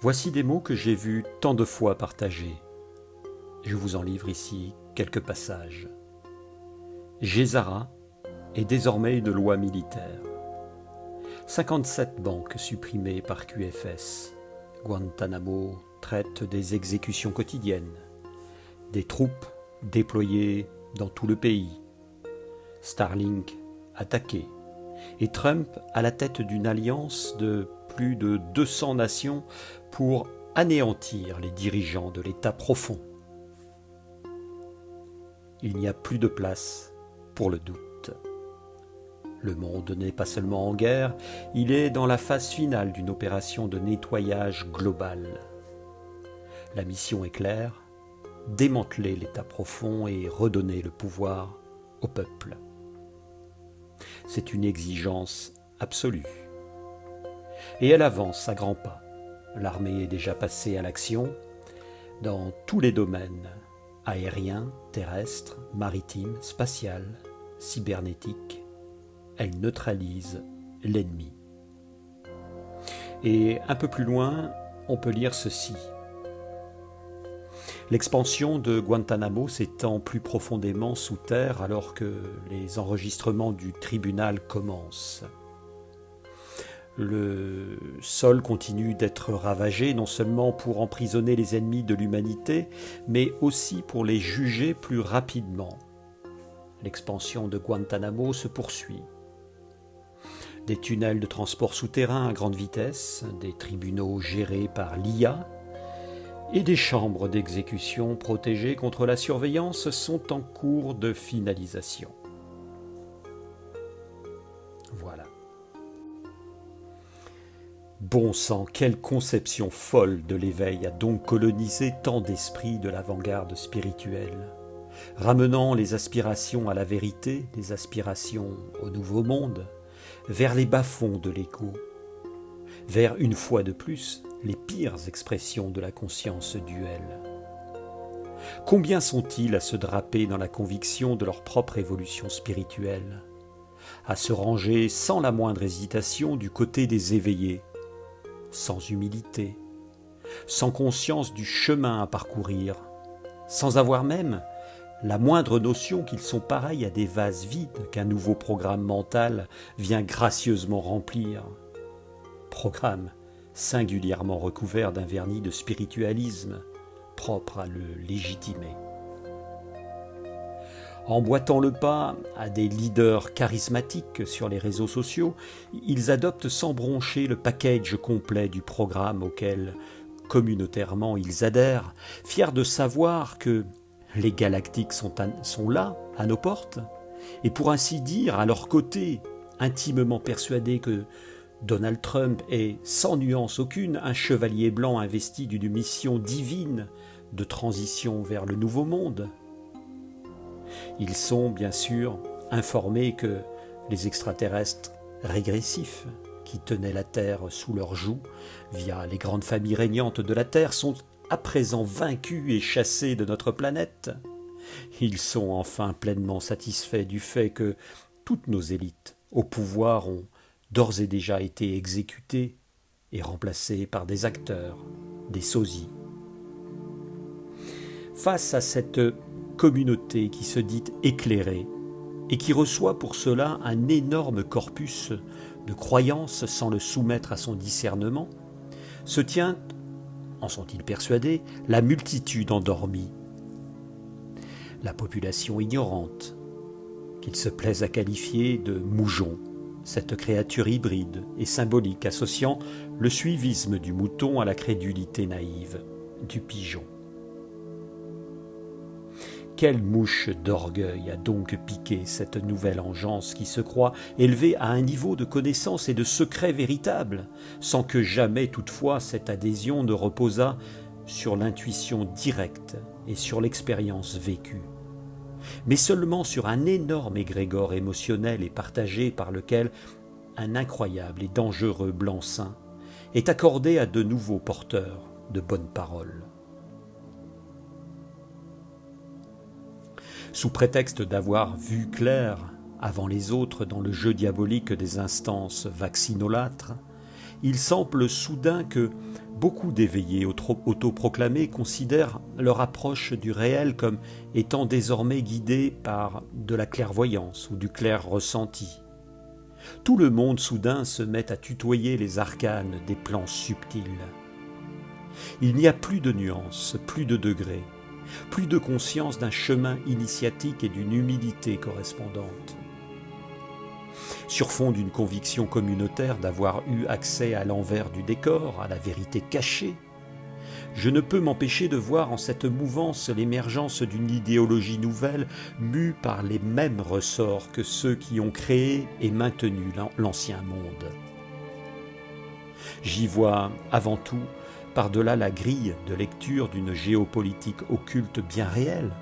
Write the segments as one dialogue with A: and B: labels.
A: Voici des mots que j'ai vus tant de fois partagés. Je vous en livre ici quelques passages. Gézara est désormais une loi militaire. 57 banques supprimées par QFS. Guantanamo traite des exécutions quotidiennes. Des troupes déployées dans tout le pays. Starlink attaqué. Et Trump à la tête d'une alliance de plus de 200 nations pour anéantir les dirigeants de l'État profond. Il n'y a plus de place pour le doute. Le monde n'est pas seulement en guerre, il est dans la phase finale d'une opération de nettoyage global. La mission est claire, démanteler l'État profond et redonner le pouvoir au peuple. C'est une exigence absolue. Et elle avance à grands pas. L'armée est déjà passée à l'action dans tous les domaines, aérien, terrestre, maritime, spatial, cybernétique. Elle neutralise l'ennemi. Et un peu plus loin, on peut lire ceci. L'expansion de Guantanamo s'étend plus profondément sous terre alors que les enregistrements du tribunal commencent. Le sol continue d'être ravagé non seulement pour emprisonner les ennemis de l'humanité, mais aussi pour les juger plus rapidement. L'expansion de Guantanamo se poursuit. Des tunnels de transport souterrains à grande vitesse, des tribunaux gérés par l'IA et des chambres d'exécution protégées contre la surveillance sont en cours de finalisation. Voilà. Bon sang, quelle conception folle de l'éveil a donc colonisé tant d'esprits de l'avant-garde spirituelle, ramenant les aspirations à la vérité, les aspirations au nouveau monde, vers les bas-fonds de l'ego, vers, une fois de plus, les pires expressions de la conscience duelle. Combien sont-ils à se draper dans la conviction de leur propre évolution spirituelle, à se ranger sans la moindre hésitation du côté des éveillés, sans humilité, sans conscience du chemin à parcourir, sans avoir même la moindre notion qu'ils sont pareils à des vases vides qu'un nouveau programme mental vient gracieusement remplir. Programme singulièrement recouvert d'un vernis de spiritualisme propre à le légitimer. Emboîtant le pas à des leaders charismatiques sur les réseaux sociaux, ils adoptent sans broncher le package complet du programme auquel, communautairement, ils adhèrent, fiers de savoir que les galactiques sont là, à nos portes, et pour ainsi dire, à leur côté, intimement persuadés que Donald Trump est, sans nuance aucune, un chevalier blanc investi d'une mission divine de transition vers le nouveau monde. Ils sont, bien sûr, informés que les extraterrestres régressifs qui tenaient la Terre sous leur joug, via les grandes familles régnantes de la Terre, sont à présent vaincus et chassés de notre planète. Ils sont enfin pleinement satisfaits du fait que toutes nos élites au pouvoir ont d'ores et déjà été exécutées et remplacées par des acteurs, des sosies. Face à cette communauté qui se dit éclairée et qui reçoit pour cela un énorme corpus de croyances sans le soumettre à son discernement, se tient, en sont-ils persuadés, la multitude endormie, la population ignorante, qu'ils se plaisent à qualifier de moujon, cette créature hybride et symbolique associant le suivisme du mouton à la crédulité naïve du pigeon. Quelle mouche d'orgueil a donc piqué cette nouvelle engeance qui se croit élevée à un niveau de connaissance et de secret véritable, sans que jamais toutefois cette adhésion ne reposât sur l'intuition directe et sur l'expérience vécue, mais seulement sur un énorme égrégore émotionnel et partagé par lequel un incroyable et dangereux blanc-seing est accordé à de nouveaux porteurs de bonnes paroles. Sous prétexte d'avoir vu clair avant les autres dans le jeu diabolique des instances vaccinolâtres, il semble soudain que Beaucoup d'éveillés autoproclamés considèrent leur approche du réel comme étant désormais guidée par de la clairvoyance ou du clair ressenti. Tout le monde soudain se met à tutoyer les arcanes des plans subtils. Il n'y a plus de nuances, plus de degrés, plus de conscience d'un chemin initiatique et d'une humilité correspondante. Sur fond d'une conviction communautaire d'avoir eu accès à l'envers du décor, à la vérité cachée, je ne peux m'empêcher de voir en cette mouvance l'émergence d'une idéologie nouvelle mue par les mêmes ressorts que ceux qui ont créé et maintenu l'ancien monde. J'y vois avant tout, par-delà la grille de lecture d'une géopolitique occulte bien réelle,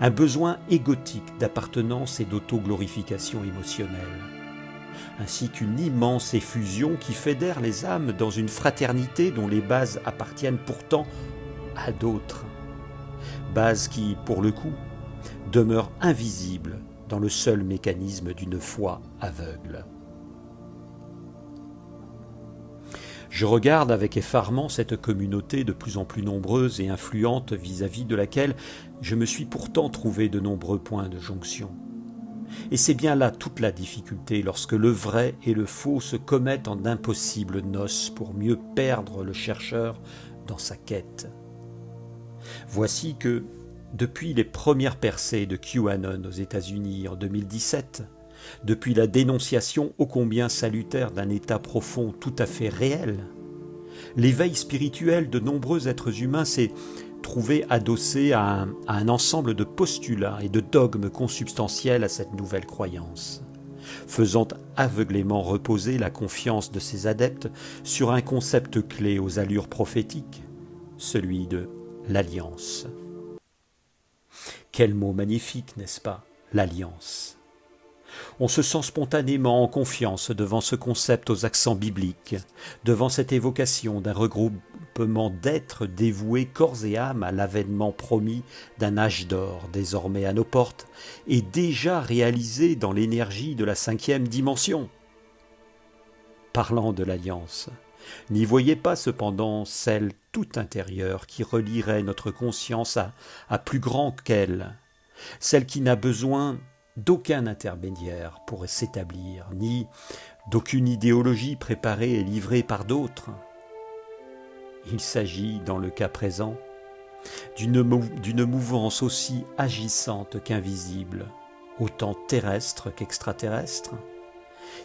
A: un besoin égotique d'appartenance et d'autoglorification émotionnelle, ainsi qu'une immense effusion qui fédère les âmes dans une fraternité dont les bases appartiennent pourtant à d'autres, bases qui, pour le coup, demeurent invisibles dans le seul mécanisme d'une foi aveugle. Je regarde avec effarement cette communauté de plus en plus nombreuse et influente vis-à-vis de laquelle je me suis pourtant trouvé de nombreux points de jonction. Et c'est bien là toute la difficulté lorsque le vrai et le faux se commettent en d'impossibles noces pour mieux perdre le chercheur dans sa quête. Voici que, depuis les premières percées de QAnon aux États-Unis en 2017, depuis la dénonciation ô combien salutaire d'un état profond tout à fait réel, l'éveil spirituel de nombreux êtres humains s'est trouvé adossé à un ensemble de postulats et de dogmes consubstantiels à cette nouvelle croyance, faisant aveuglément reposer la confiance de ses adeptes sur un concept clé aux allures prophétiques, celui de l'alliance. Quel mot magnifique, n'est-ce pas, l'alliance ? On se sent spontanément en confiance devant ce concept aux accents bibliques, devant cette évocation d'un regroupement d'êtres dévoués corps et âme à l'avènement promis d'un âge d'or désormais à nos portes et déjà réalisé dans l'énergie de la 5e dimension. Parlant de l'alliance, n'y voyez pas cependant celle tout intérieure qui relierait notre conscience à plus grand qu'elle, celle qui n'a besoin d'aucun intermédiaire pour s'établir, ni d'aucune idéologie préparée et livrée par d'autres. Il s'agit, dans le cas présent, d'une mouvance aussi agissante qu'invisible, autant terrestre qu'extraterrestre,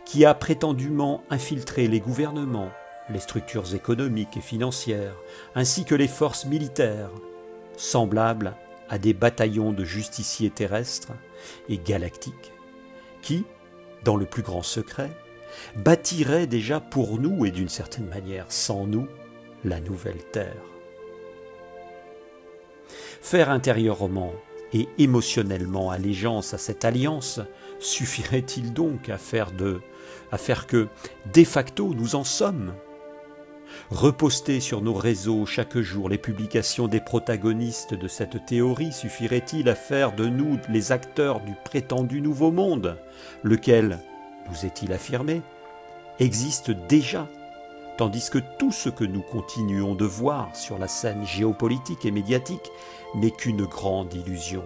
A: qui a prétendument infiltré les gouvernements, les structures économiques et financières, ainsi que les forces militaires, semblables à des bataillons de justiciers terrestres et galactiques, qui, dans le plus grand secret, bâtiraient déjà pour nous et d'une certaine manière sans nous, la nouvelle Terre. Faire intérieurement et émotionnellement allégeance à cette alliance suffirait-il donc à faire que, de facto, nous en sommes ? Reposter sur nos réseaux chaque jour les publications des protagonistes de cette théorie suffirait-il à faire de nous les acteurs du prétendu nouveau monde, lequel, nous est-il affirmé, existe déjà, tandis que tout ce que nous continuons de voir sur la scène géopolitique et médiatique n'est qu'une grande illusion,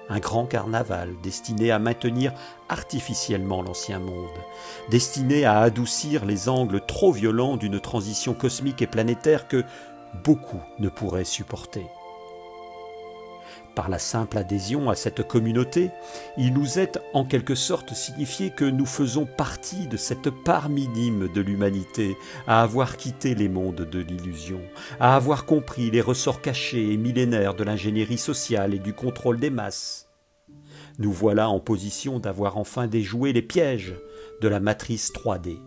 A: un grand carnaval destiné à maintenir artificiellement l'ancien monde, destiné à adoucir les angles trop violents d'une transition cosmique et planétaire que beaucoup ne pourraient supporter. Par la simple adhésion à cette communauté, il nous est en quelque sorte signifié que nous faisons partie de cette part minime de l'humanité à avoir quitté les mondes de l'illusion, à avoir compris les ressorts cachés et millénaires de l'ingénierie sociale et du contrôle des masses. Nous voilà en position d'avoir enfin déjoué les pièges de la matrice 3D.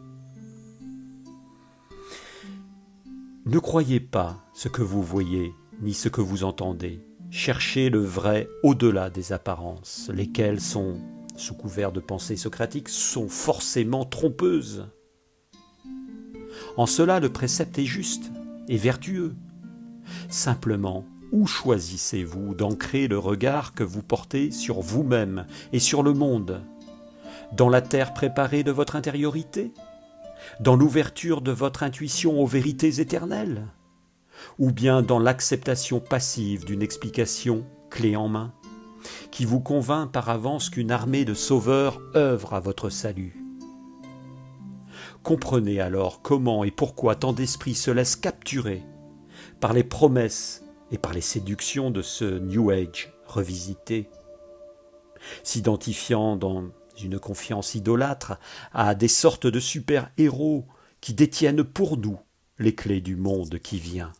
A: Ne croyez pas ce que vous voyez, ni ce que vous entendez. Cherchez le vrai au-delà des apparences, lesquelles sont, sous couvert de pensées socratiques, sont forcément trompeuses. En cela, le précepte est juste et vertueux. Simplement, où choisissez-vous d'ancrer le regard que vous portez sur vous-même et sur le monde ? Dans la terre préparée de votre intériorité ? dans l'ouverture de votre intuition aux vérités éternelles, ou bien dans l'acceptation passive d'une explication clé en main, qui vous convainc par avance qu'une armée de sauveurs œuvre à votre salut. Comprenez alors comment et pourquoi tant d'esprits se laissent capturer par les promesses et par les séductions de ce New Age revisité, s'identifiant dans une confiance idolâtre à des sortes de super-héros qui détiennent pour nous les clés du monde qui vient.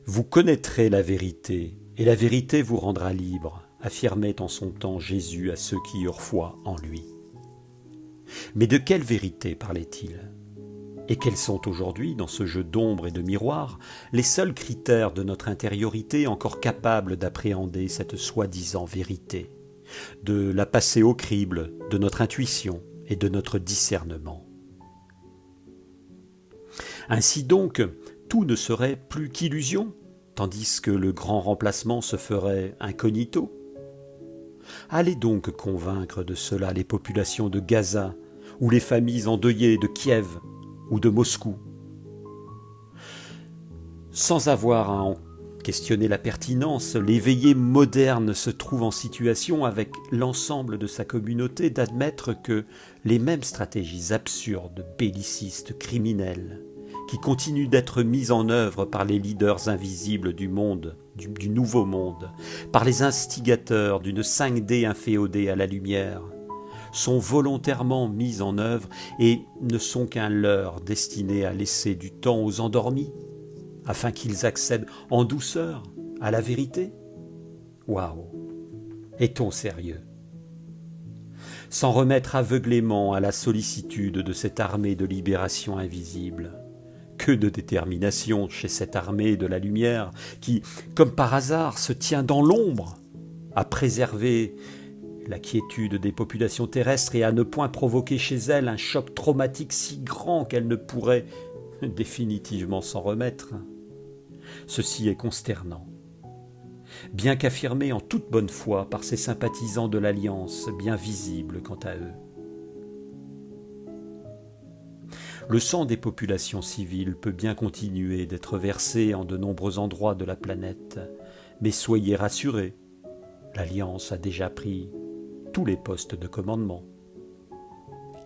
A: Vous connaîtrez la vérité, et la vérité vous rendra libre, affirmait en son temps Jésus à ceux qui eurent foi en lui. Mais de quelle vérité parlait-il ? Et quels sont aujourd'hui, dans ce jeu d'ombre et de miroir, les seuls critères de notre intériorité encore capables d'appréhender cette soi-disant vérité, de la passer au crible de notre intuition et de notre discernement ? Ainsi donc, tout ne serait plus qu'illusion, tandis que le grand remplacement se ferait incognito. Allez donc convaincre de cela les populations de Gaza ou les familles endeuillées de Kiev ou de Moscou. Sans avoir à en questionner la pertinence, l'éveillé moderne se trouve en situation avec l'ensemble de sa communauté d'admettre que les mêmes stratégies absurdes, bellicistes, criminelles, qui continuent d'être mises en œuvre par les leaders invisibles du monde, du nouveau monde, par les instigateurs d'une 5D inféodée à la lumière, sont volontairement mises en œuvre et ne sont qu'un leurre destiné à laisser du temps aux endormis, afin qu'ils accèdent en douceur à la vérité ? Waouh ! Est-on sérieux ? S'en remettre aveuglément à la sollicitude de cette armée de libération invisible. Que de détermination chez cette armée de la lumière qui, comme par hasard, se tient dans l'ombre, à préserver la quiétude des populations terrestres et à ne point provoquer chez elles un choc traumatique si grand qu'elles ne pourraient définitivement s'en remettre. Ceci est consternant, bien qu'affirmé en toute bonne foi par ces sympathisants de l'Alliance, bien visibles quant à eux. Le sang des populations civiles peut bien continuer d'être versé en de nombreux endroits de la planète, mais soyez rassurés, l'Alliance a déjà pris tous les postes de commandement.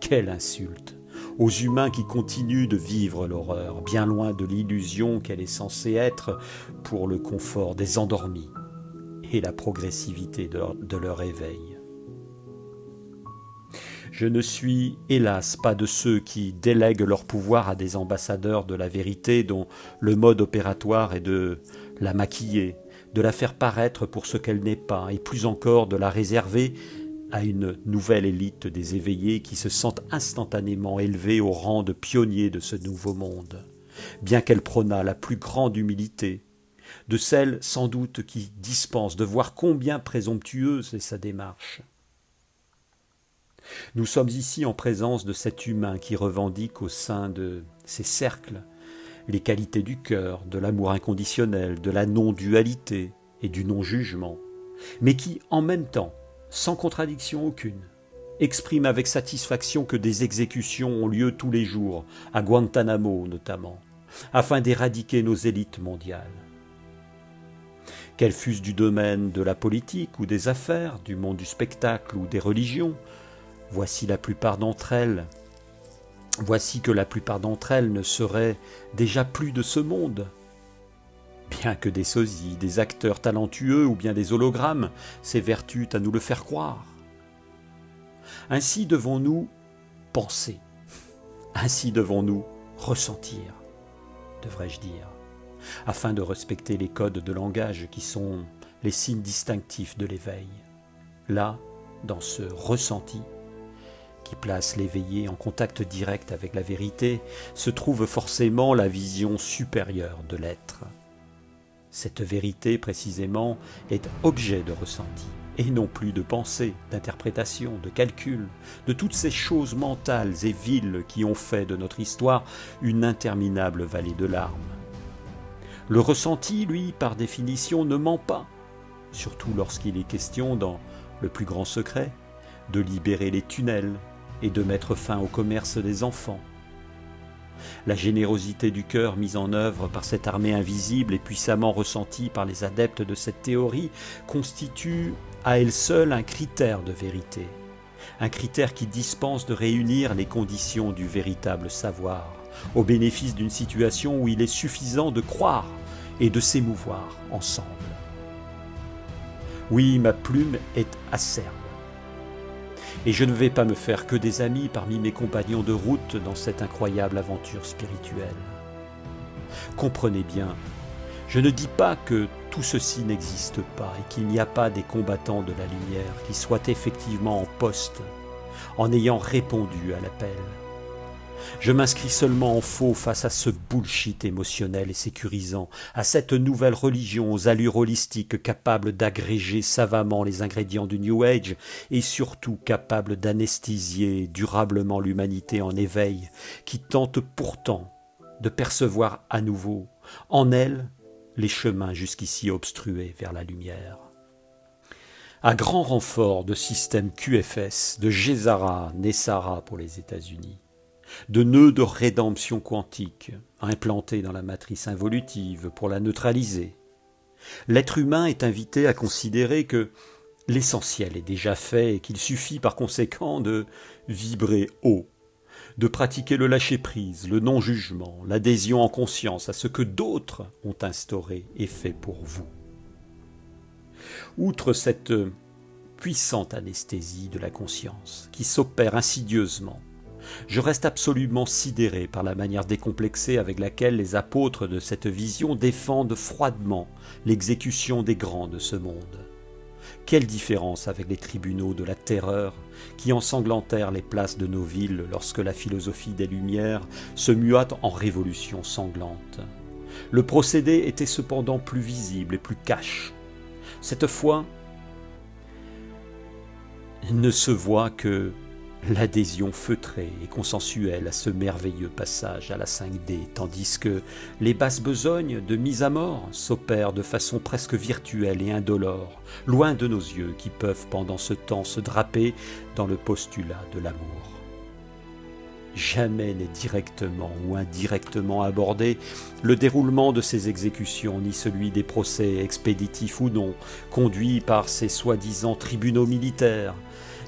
A: Quelle insulte aux humains qui continuent de vivre l'horreur, bien loin de l'illusion qu'elle est censée être pour le confort des endormis et la progressivité de leur éveil. Je ne suis, hélas, pas de ceux qui délèguent leur pouvoir à des ambassadeurs de la vérité dont le mode opératoire est de la maquiller, de la faire paraître pour ce qu'elle n'est pas, et plus encore de la réserver à une nouvelle élite des éveillés qui se sentent instantanément élevés au rang de pionniers de ce nouveau monde, bien qu'elle prônât la plus grande humilité, de celle sans doute qui dispense de voir combien présomptueuse est sa démarche. Nous sommes ici en présence de cet humain qui revendique au sein de ses cercles les qualités du cœur, de l'amour inconditionnel, de la non-dualité et du non-jugement, mais qui, en même temps, sans contradiction aucune, exprime avec satisfaction que des exécutions ont lieu tous les jours, à Guantanamo notamment, afin d'éradiquer nos élites mondiales. Qu'elles fussent du domaine de la politique ou des affaires, du monde du spectacle ou des religions, voici que la plupart d'entre elles ne seraient déjà plus de ce monde. Bien que des sosies, des acteurs talentueux ou bien des hologrammes s'évertuent à nous le faire croire. Ainsi devons-nous penser, ainsi devons-nous ressentir, devrais-je dire, afin de respecter les codes de langage qui sont les signes distinctifs de l'éveil. Là, dans ce ressenti, qui place l'éveillé en contact direct avec la vérité, se trouve forcément la vision supérieure de l'être. Cette vérité, précisément, est objet de ressenti, et non plus de pensée, d'interprétation, de calcul, de toutes ces choses mentales et viles qui ont fait de notre histoire une interminable vallée de larmes. Le ressenti, lui, par définition, ne ment pas, surtout lorsqu'il est question, dans le plus grand secret, de libérer les tunnels et de mettre fin au commerce des enfants. La générosité du cœur mise en œuvre par cette armée invisible et puissamment ressentie par les adeptes de cette théorie constitue à elle seule un critère de vérité, un critère qui dispense de réunir les conditions du véritable savoir, au bénéfice d'une situation où il est suffisant de croire et de s'émouvoir ensemble. Oui, ma plume est acerbe. Et je ne vais pas me faire que des amis parmi mes compagnons de route dans cette incroyable aventure spirituelle. Comprenez bien, je ne dis pas que tout ceci n'existe pas et qu'il n'y a pas des combattants de la lumière qui soient effectivement en poste, en ayant répondu à l'appel. Je m'inscris seulement en faux face à ce bullshit émotionnel et sécurisant, à cette nouvelle religion aux allures holistiques capable d'agréger savamment les ingrédients du New Age et surtout capable d'anesthésier durablement l'humanité en éveil, qui tente pourtant de percevoir à nouveau en elle les chemins jusqu'ici obstrués vers la lumière. À grand renfort de systèmes QFS, de Gesara, Nessara pour les États-Unis, de nœuds de rédemption quantique implantés dans la matrice involutive pour la neutraliser, l'être humain est invité à considérer que l'essentiel est déjà fait et qu'il suffit par conséquent de vibrer haut, de pratiquer le lâcher-prise, le non-jugement, l'adhésion en conscience à ce que d'autres ont instauré et fait pour vous. Outre cette puissante anesthésie de la conscience qui s'opère insidieusement, je reste absolument sidéré par la manière décomplexée avec laquelle les apôtres de cette vision défendent froidement l'exécution des grands de ce monde. Quelle différence avec les tribunaux de la terreur qui ensanglantèrent les places de nos villes lorsque la philosophie des Lumières se mua en révolution sanglante. Le procédé était cependant plus visible et plus cash. Cette fois, ne se voit que l'adhésion feutrée et consensuelle à ce merveilleux passage à la 5D, tandis que les basses besognes de mise à mort s'opèrent de façon presque virtuelle et indolore, loin de nos yeux qui peuvent pendant ce temps se draper dans le postulat de l'amour. Jamais n'est directement ou indirectement abordé le déroulement de ces exécutions, ni celui des procès expéditifs ou non, conduits par ces soi-disant tribunaux militaires,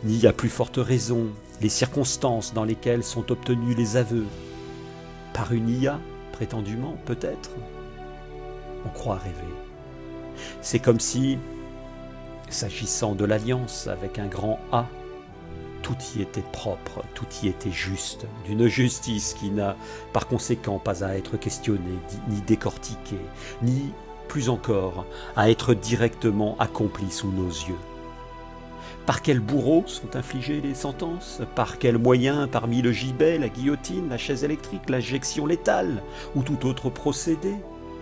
A: ni à plus forte raison les circonstances dans lesquelles sont obtenus les aveux. Par une IA, prétendument, peut-être. On croit rêver. C'est comme si, s'agissant de l'alliance avec un grand A, tout y était propre, tout y était juste, d'une justice qui n'a par conséquent pas à être questionnée, ni décortiquée, ni, plus encore, à être directement accomplie sous nos yeux. Par quels bourreaux sont infligées les sentences? Par quels moyens, parmi le gibet, la guillotine, la chaise électrique, l'injection létale ou tout autre procédé,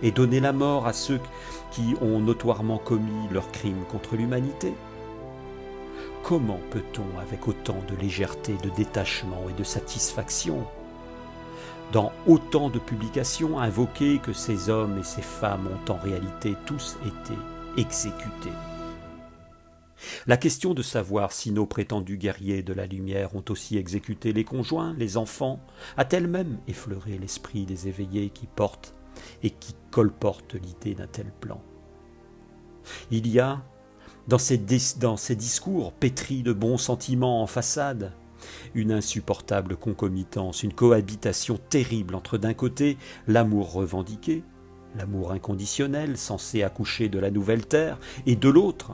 A: et donner la mort à ceux qui ont notoirement commis leurs crimes contre l'humanité? Comment peut-on, avec autant de légèreté, de détachement et de satisfaction, dans autant de publications, invoquer que ces hommes et ces femmes ont en réalité tous été exécutés? La question de savoir si nos prétendus guerriers de la lumière ont aussi exécuté les conjoints, les enfants, a-t-elle même effleuré l'esprit des éveillés qui portent et qui colportent l'idée d'un tel plan? Il y a, dans ces discours pétris de bons sentiments en façade, une insupportable concomitance, une cohabitation terrible entre d'un côté l'amour revendiqué, l'amour inconditionnel censé accoucher de la nouvelle terre, et de l'autre,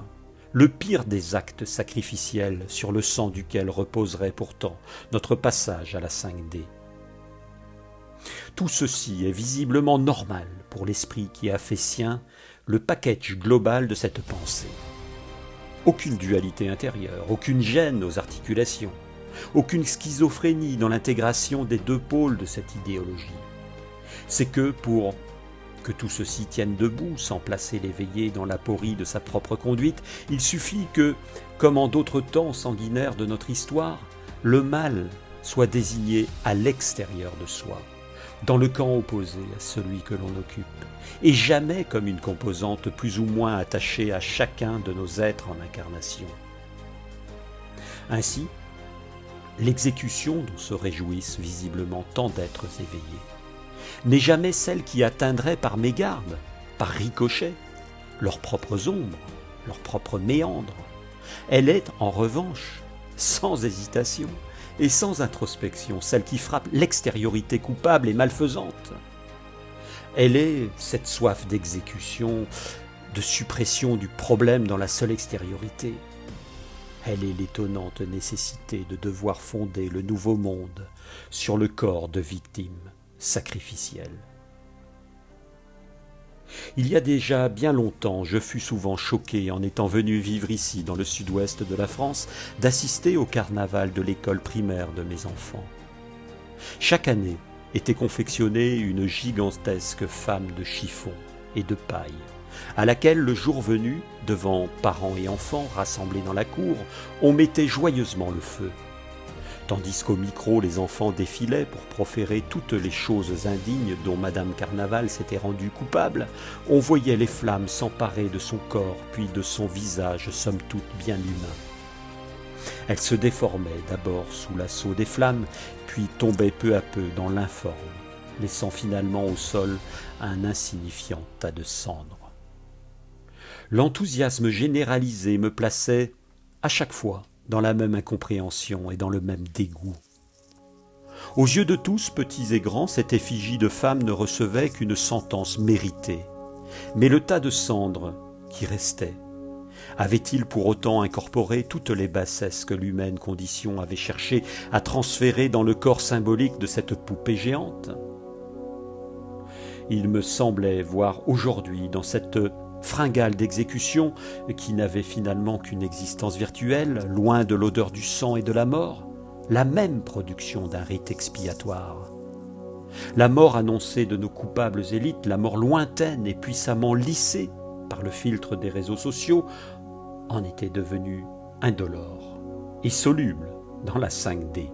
A: le pire des actes sacrificiels sur le sang duquel reposerait pourtant notre passage à la 5D. Tout ceci est visiblement normal pour l'esprit qui a fait sien le package global de cette pensée. Aucune dualité intérieure, aucune gêne aux articulations, aucune schizophrénie dans l'intégration des deux pôles de cette idéologie. C'est que pour que tout ceci tienne debout sans placer l'éveillé dans l'aporie de sa propre conduite, il suffit que, comme en d'autres temps sanguinaires de notre histoire, le mal soit désigné à l'extérieur de soi, dans le camp opposé à celui que l'on occupe, et jamais comme une composante plus ou moins attachée à chacun de nos êtres en incarnation. Ainsi, l'exécution dont se réjouissent visiblement tant d'êtres éveillés n'est jamais celle qui atteindrait par mégarde, par ricochet, leurs propres ombres, leurs propres méandres. Elle est, en revanche, sans hésitation et sans introspection, celle qui frappe l'extériorité coupable et malfaisante. Elle est cette soif d'exécution, de suppression du problème dans la seule extériorité. Elle est l'étonnante nécessité de devoir fonder le nouveau monde sur le corps de victimes sacrificielles. Il y a déjà bien longtemps, je fus souvent choqué, en étant venu vivre ici, dans le sud-ouest de la France, d'assister au carnaval de l'école primaire de mes enfants. Chaque année était confectionnée une gigantesque femme de chiffon et de paille, à laquelle, le jour venu, devant parents et enfants rassemblés dans la cour, on mettait joyeusement le feu. Tandis qu'au micro, les enfants défilaient pour proférer toutes les choses indignes dont Madame Carnaval s'était rendue coupable, on voyait les flammes s'emparer de son corps, puis de son visage, somme toute bien humain. Elle se déformait d'abord sous l'assaut des flammes, puis tombait peu à peu dans l'informe, laissant finalement au sol un insignifiant tas de cendres. L'enthousiasme généralisé me plaçait, à chaque fois, dans la même incompréhension et dans le même dégoût. Aux yeux de tous, petits et grands, cette effigie de femme ne recevait qu'une sentence méritée. Mais le tas de cendres qui restait, avait-il pour autant incorporé toutes les bassesses que l'humaine condition avait cherché à transférer dans le corps symbolique de cette poupée géante ? Il me semblait voir aujourd'hui, dans cette fringale d'exécution, qui n'avait finalement qu'une existence virtuelle, loin de l'odeur du sang et de la mort, la même production d'un rite expiatoire. La mort annoncée de nos coupables élites, la mort lointaine et puissamment lissée par le filtre des réseaux sociaux, en était devenue indolore et soluble dans la 5D.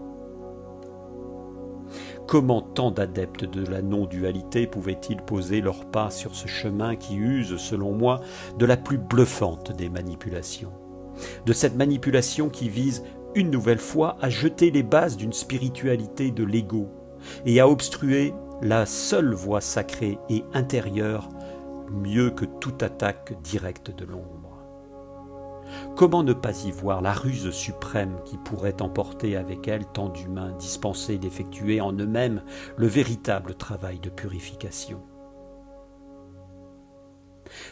A: Comment tant d'adeptes de la non-dualité pouvaient-ils poser leurs pas sur ce chemin qui use, selon moi, de la plus bluffante des manipulations, de cette manipulation qui vise une nouvelle fois à jeter les bases d'une spiritualité de l'ego et à obstruer la seule voie sacrée et intérieure mieux que toute attaque directe de l'ombre. Comment ne pas y voir la ruse suprême qui pourrait emporter avec elle tant d'humains dispensés d'effectuer en eux-mêmes le véritable travail de purification ?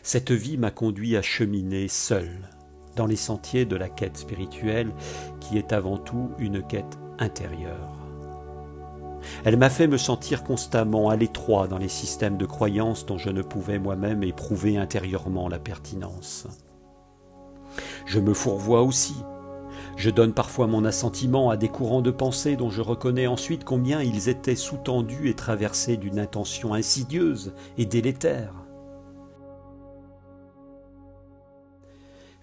A: Cette vie m'a conduit à cheminer seul dans les sentiers de la quête spirituelle qui est avant tout une quête intérieure. Elle m'a fait me sentir constamment à l'étroit dans les systèmes de croyances dont je ne pouvais moi-même éprouver intérieurement la pertinence. Je me fourvoie aussi. Je donne parfois mon assentiment à des courants de pensée dont je reconnais ensuite combien ils étaient sous-tendus et traversés d'une intention insidieuse et délétère.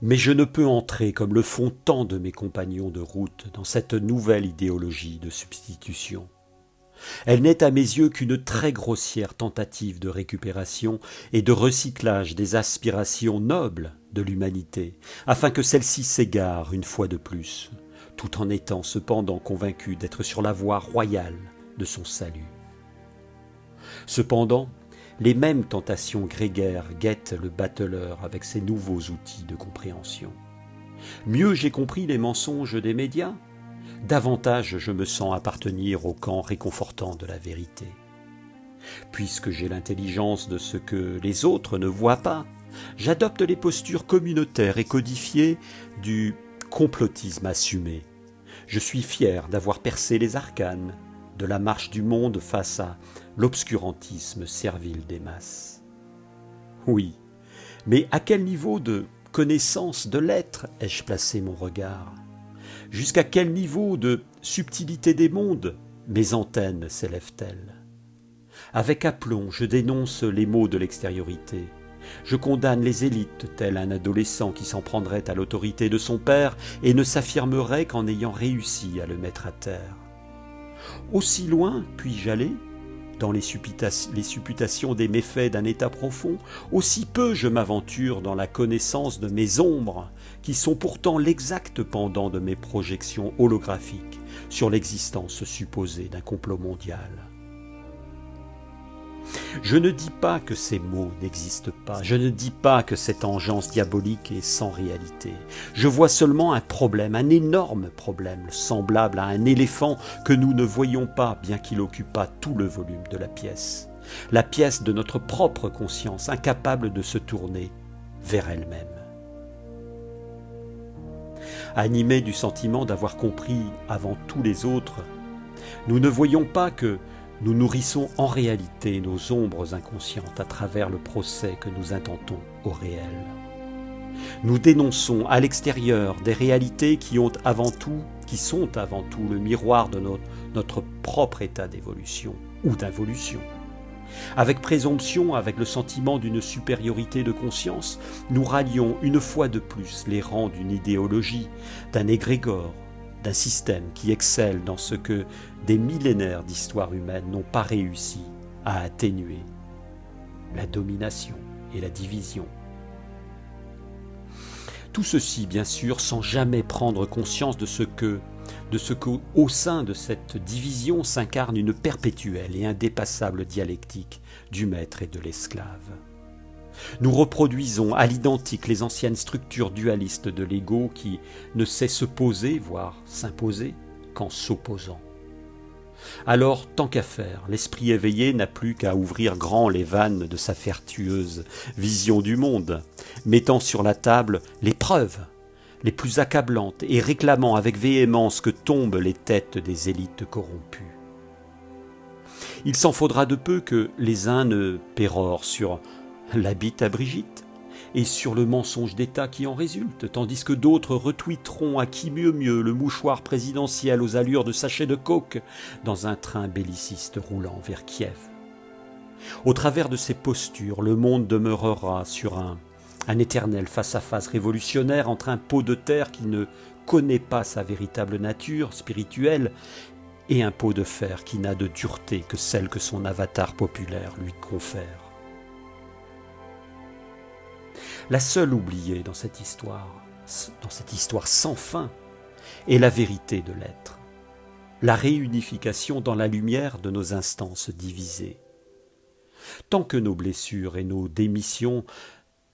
A: Mais je ne peux entrer, comme le font tant de mes compagnons de route, dans cette nouvelle idéologie de substitution. Elle n'est à mes yeux qu'une très grossière tentative de récupération et de recyclage des aspirations nobles de l'humanité, afin que celle-ci s'égare une fois de plus, tout en étant cependant convaincue d'être sur la voie royale de son salut. Cependant, les mêmes tentations grégaires guettent le bateleur avec ses nouveaux outils de compréhension. Mieux j'ai compris les mensonges des médias, davantage je me sens appartenir au camp réconfortant de la vérité. Puisque j'ai l'intelligence de ce que les autres ne voient pas, j'adopte les postures communautaires et codifiées du complotisme assumé. Je suis fier d'avoir percé les arcanes de la marche du monde face à l'obscurantisme servile des masses. Oui, mais à quel niveau de connaissance de l'être ai-je placé mon regard ? Jusqu'à quel niveau de subtilité des mondes mes antennes s'élèvent-elles ? Avec aplomb, je dénonce les maux de l'extériorité. Je condamne les élites, tel un adolescent qui s'en prendrait à l'autorité de son père et ne s'affirmerait qu'en ayant réussi à le mettre à terre. Aussi loin puis-je aller ? dans les supputations des méfaits d'un état profond, aussi peu je m'aventure dans la connaissance de mes ombres, qui sont pourtant l'exact pendant de mes projections holographiques sur l'existence supposée d'un complot mondial. Je ne dis pas que ces mots n'existent pas, je ne dis pas que cette engeance diabolique est sans réalité. Je vois seulement un problème, un énorme problème, semblable à un éléphant que nous ne voyons pas, bien qu'il occupât tout le volume de la pièce de notre propre conscience, incapable de se tourner vers elle-même. Animés du sentiment d'avoir compris avant tous les autres, nous ne voyons pas que nous nourrissons en réalité nos ombres inconscientes à travers le procès que nous intentons au réel. Nous dénonçons à l'extérieur des réalités qui sont avant tout le miroir de notre propre état d'évolution ou d'involution. Avec présomption, avec le sentiment d'une supériorité de conscience, nous rallions une fois de plus les rangs d'une idéologie, d'un égrégore, d'un système qui excelle dans ce que des millénaires d'histoire humaine n'ont pas réussi à atténuer: la domination et la division. Tout ceci, bien sûr, sans jamais prendre conscience de ce qu'au sein de cette division s'incarne une perpétuelle et indépassable dialectique du maître et de l'esclave. Nous reproduisons à l'identique les anciennes structures dualistes de l'ego qui ne sait se poser, voire s'imposer, qu'en s'opposant. Alors, tant qu'à faire, l'esprit éveillé n'a plus qu'à ouvrir grand les vannes de sa vertueuse vision du monde, mettant sur la table les preuves les plus accablantes et réclamant avec véhémence que tombent les têtes des élites corrompues. Il s'en faudra de peu que les uns ne pérorent sur la bite à Brigitte et sur le mensonge d'État qui en résulte, tandis que d'autres retweeteront à qui mieux le mouchoir présidentiel aux allures de sachet de coke dans un train belliciste roulant vers Kiev. Au travers de ces postures, le monde demeurera sur un éternel face-à-face révolutionnaire entre un pot de terre qui ne connaît pas sa véritable nature spirituelle et un pot de fer qui n'a de dureté que celle que son avatar populaire lui confère. La seule oubliée dans cette histoire sans fin, est la vérité de l'être, la réunification dans la lumière de nos instances divisées. Tant que nos blessures et nos démissions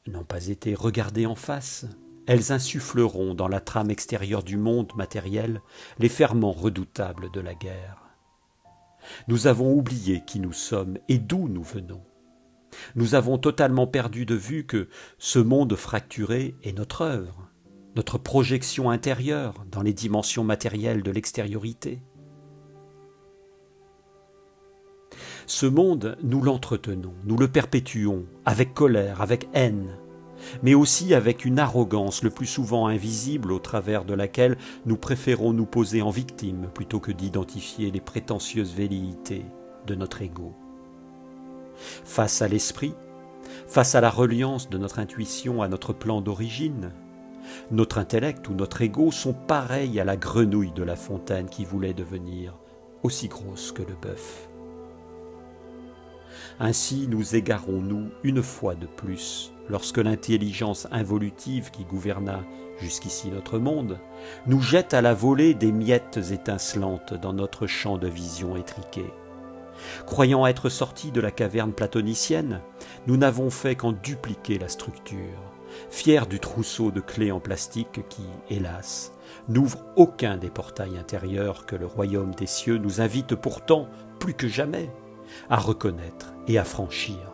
A: n'ont pas été regardées en face, elles insuffleront dans la trame extérieure du monde matériel les ferments redoutables de la guerre. Nous avons oublié qui nous sommes et d'où nous venons. Nous avons totalement perdu de vue que ce monde fracturé est notre œuvre, notre projection intérieure dans les dimensions matérielles de l'extériorité. Ce monde, nous l'entretenons, nous le perpétuons, avec colère, avec haine, mais aussi avec une arrogance le plus souvent invisible au travers de laquelle nous préférons nous poser en victime plutôt que d'identifier les prétentieuses velléités de notre ego. Face à l'esprit, face à la reliance de notre intuition à notre plan d'origine, notre intellect ou notre ego sont pareils à la grenouille de La Fontaine qui voulait devenir aussi grosse que le bœuf. Ainsi nous égarons-nous une fois de plus lorsque l'intelligence involutive qui gouverna jusqu'ici notre monde nous jette à la volée des miettes étincelantes dans notre champ de vision étriqué. Croyant être sortis de la caverne platonicienne, nous n'avons fait qu'en dupliquer la structure, fiers du trousseau de clés en plastique qui, hélas, n'ouvre aucun des portails intérieurs que le royaume des cieux nous invite pourtant, plus que jamais, à reconnaître et à franchir.